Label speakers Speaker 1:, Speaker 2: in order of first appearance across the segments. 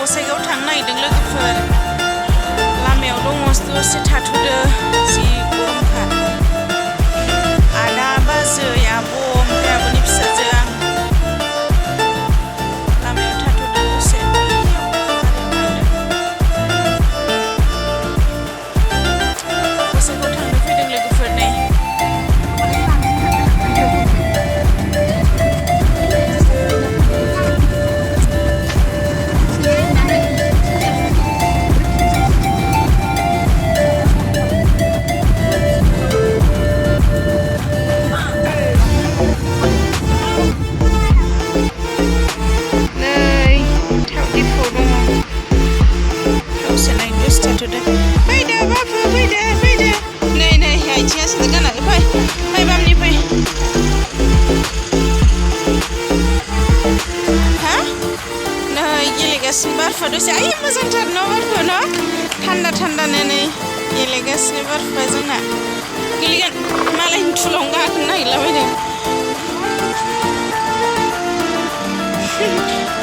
Speaker 1: गसाइगाव थांनो नागिरदों लोगोफोर लामायाव दङ दसे थाथ'दो जि गरमखा आदा बाजै आब' ओमफ्राय आब'नि फिसाजो आं लामायाव थाथ'दो दसे गसाइगाव थांनो फैदों लोगोफोर नै बारफा दसे आइ मोजांथार न' बारखौ न' थान्दा थान्दानो नै गेलेगासिनो बारफा जोंना गेलेगोन मालायनि थुलावनो गाखोनो नागिरलाबायदों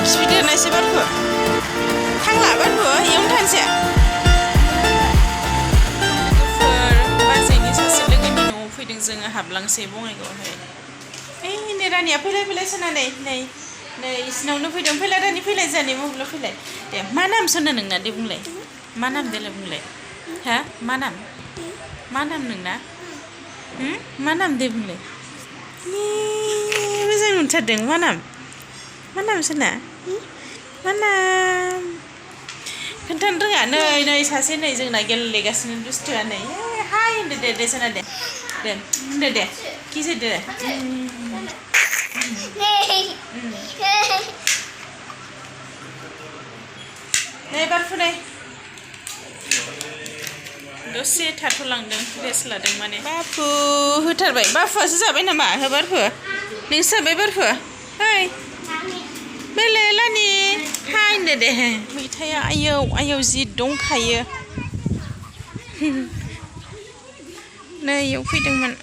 Speaker 1: फिफिदेरनायसै बारखौ थांला बारखौ इयावनो थांसै लोगोफोर बाजैनि सासे लोगोनि न'आव फैदों जोङो हाबलांसै बङाइगावआवहाय ओइ नै रानिया फैलाय फैलाय सोना नै इसिनावनो फैदों फैलाय रानि फैलाय जानि मबाइलाव फैलाय दे मा नाम सोनो नोंना दे बुंलाय मा नाम देलाय बुंलाय हा मा नाम नोंना मा नाम दे बुंलाय मोजां मोनथारदों मा नाम सोना मा नाम खोन्थानो रोङा नै सासे नै जोंना गेलेगासिनो दुस्थुआ नै हाय होनदो दे सोना दे होनदो दे किसोदो नै बारफुनाय दसे थाथ'लांदों रेस्ट लादों माने बाफु होथारबाय बाफुआसो जाबाय नामा हो बारफु नोंसो जाबाय बारफु ओइ बेलाय लानि हाय होनदो दे मैथाया आयौ जि दंखायो नै इयाव फैदोंमोन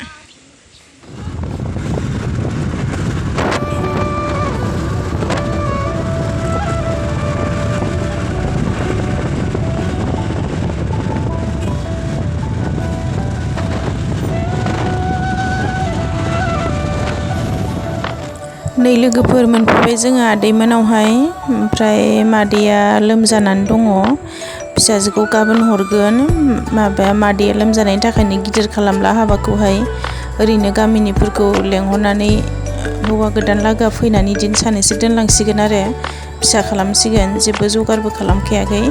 Speaker 1: नै लोगोफोर मोनफैबाय जोङो आदैमोनावहाय ओमफ्राय मादैया लोमजानानै दङ फिसाजोखौ गाबोन हरगोन मादैया लोमजानायनि थाखायनो गिदिर खालामला हाबाखौहाय ओरैनो गामिनिफोरखौ लेंहरनानै हौवा गोदान लागोआ फैनानै दिन सानैसो दोनलांसिगोन आरो फिसा खालामसिगोन जेबो जगारबो खालामखायाखै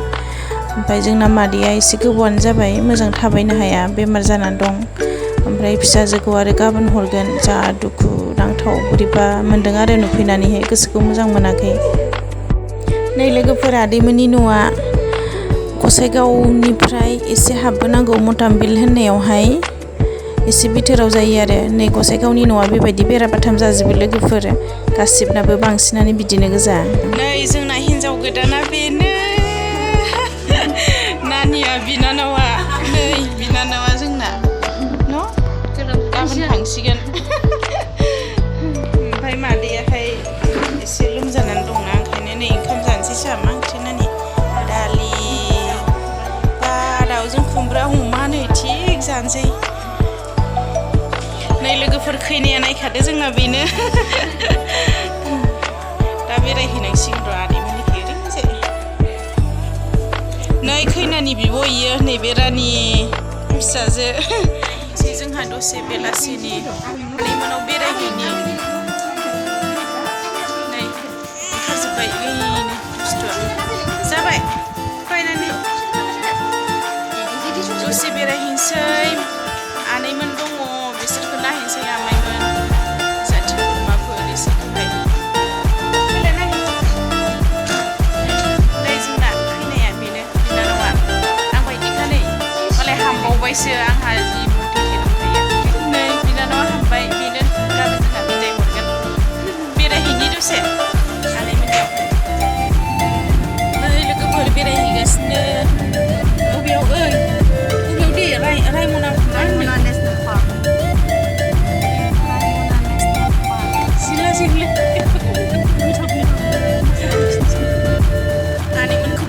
Speaker 1: ओमफ्राय जोंना मादैया एसे गोबावानो जाबाय मोजां थाबायनो हाया बेमार जानानै दं ओमफ्राय फिसाजोखौ आरो गाबोन हरगोन जा दुखु नांथाव बोरैबा मोन्दों आरो नुफैनानैहाय गोसोखौ मोजां मोनाखै नै लोगोफोर आदैमोननि न'आ गसाइगावनिफ्राय एसे हाबबोनांगौ मटामबिल होननायावहाय एसे बिथोराव जायो आरो नै गसाइगावनि न'आ बेबायदि बेराबाथाम जाजोबो लोगोफोर गासिबनाबो बांसिनानो बिदिनो गोजा नै जोंना हिन्जाव गोदाना बेनो नानिया बिनानावा नै बिनानावा जोंना गाबोन थांसिगोन ओमफ्राय मादैयाहाय एसे लोमजानानै दंना ओंखायनो नै ओंखाम जानोसै साहा मा ओंख्रि नानि दालि बा दाउजों खुमब्रा अमा नै थिग जानोसै नै लोगोफोर खैनाया नायखादो जोंना बेनो दा बेरायहैनांसिगोन र' आदैमोननिखै ओरैनोसै नै खैनानि बिब' इयो नैबे रानि फिसाजो जोंहा दसे बेलासिनि आदैमोनाव बेरायहैनि नै ओंखारजोब्बाय ओइनो बुस्थुआ जाबाय बायनानै दसे बेरायहैनोसै आनैमोन दङ बिसोरखौ नायहैनोसै आमाइमोन जाथि खुरमाफोर इसोरखौहाय नै जोंना खैनाया बेनो बिनानावा आं बायदिखा नै मालाय हामबावबायसो आंहा जि नै बिनानावा हामबाय बेनो गाबोन जोंहा बिदाय हरगोन बेरायहैनि दसे आनैमोननियाव नै लोगोफोर बेरायहैगासिनो बबेयाव दे रायमना नेसनेल पार्क जिला आनैमोनखौ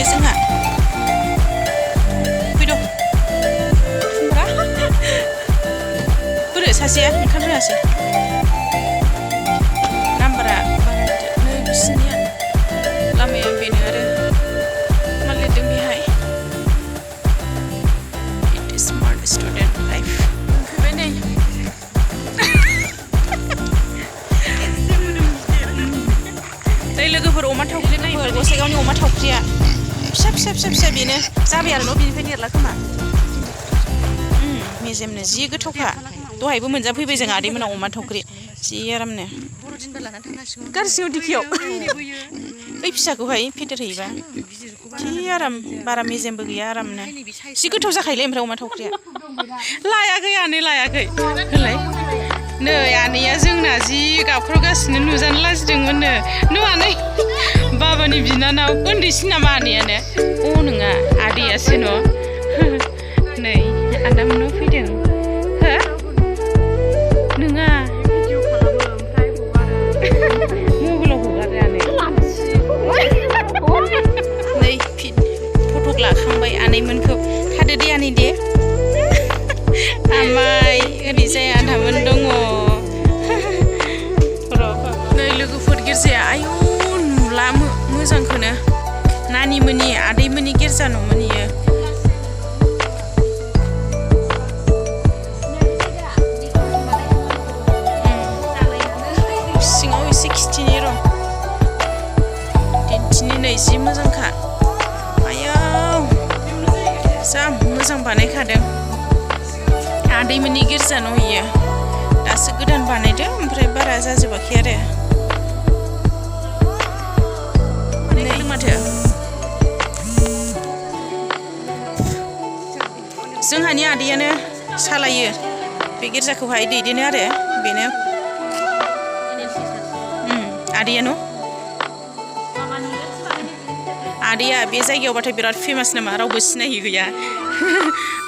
Speaker 1: ओंखारबाय जोंहा फैद' बोरो सासेया ओंखाररोङासै नाम्बारा नै बिसिनिया लामाया बेनो आरो मा लिरदों बेहाय it is smart student life मोनफैबाय नै नै लोगोफोर अमा थावख्रि नायफोर गसाइगावनि अमा थावख्रिया फिसा फिसा फिसा फिसा बेनो जाबाय आरो न' बिनिफ्राय देरला खोमा मेजेमनो जि गोथावखा दहायबो मोनजाफैबाय जों आदैमोनाव अमा थावख्रि जि आरामनो गारसिङाव दिखियाव ओइ फिसाखौहाय फेदेरहैयोबा जि आराम बारा मेजेमबो गैया आरामनो जि गोथाव जाखायोलै ओमफ्राय अमा थावख्रिया लायाखै आनै लायाखै होलाय नै आनैया जोंना जि गाबख्रावगासिनो नुजानो लाजिदोंमोननो न' आनै बाबानि बिनानाव उन्दैसिन नामा आनैयानो नङा आदैयासो न' नै आदामोनाव फैदों हो नोङा मबाइलाव हगारो आनै नै फटक लाखांबाय आनैमोनखौ थादो दे आनै दे आमाय ओरैजाय आदामोन दङ नै लोगोफोर गिर्जाया आयु नुला मोजांखौनो नानिमोननि आदैमोननि गिर्जा न'मोन इयो सिङाव एसे खिथिनि र' दिन्थिनि नै जि मोजांखा आयौ जा मोजां बानायखादों आदैमोननि गिर्जा न' इयो दासो गोदान बानायदों ओमफ्राय बारा जाजोबाखै आरो नै माथो जोंहानि आदैयानो सालायो बे गिर्जाखौहाय दैदेनो आरो बेनो आदैया न' आदैया बे जायगायावबाथाय बिराद फेमास नामा रावबो सिनायि गैया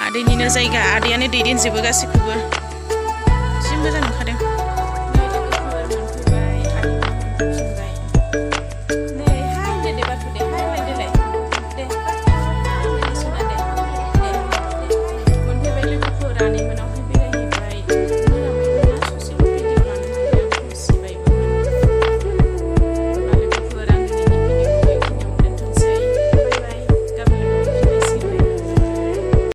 Speaker 1: आदैनिनो जायगा आदैयानो दैदेनजोबो गासैखौबो जि मोजां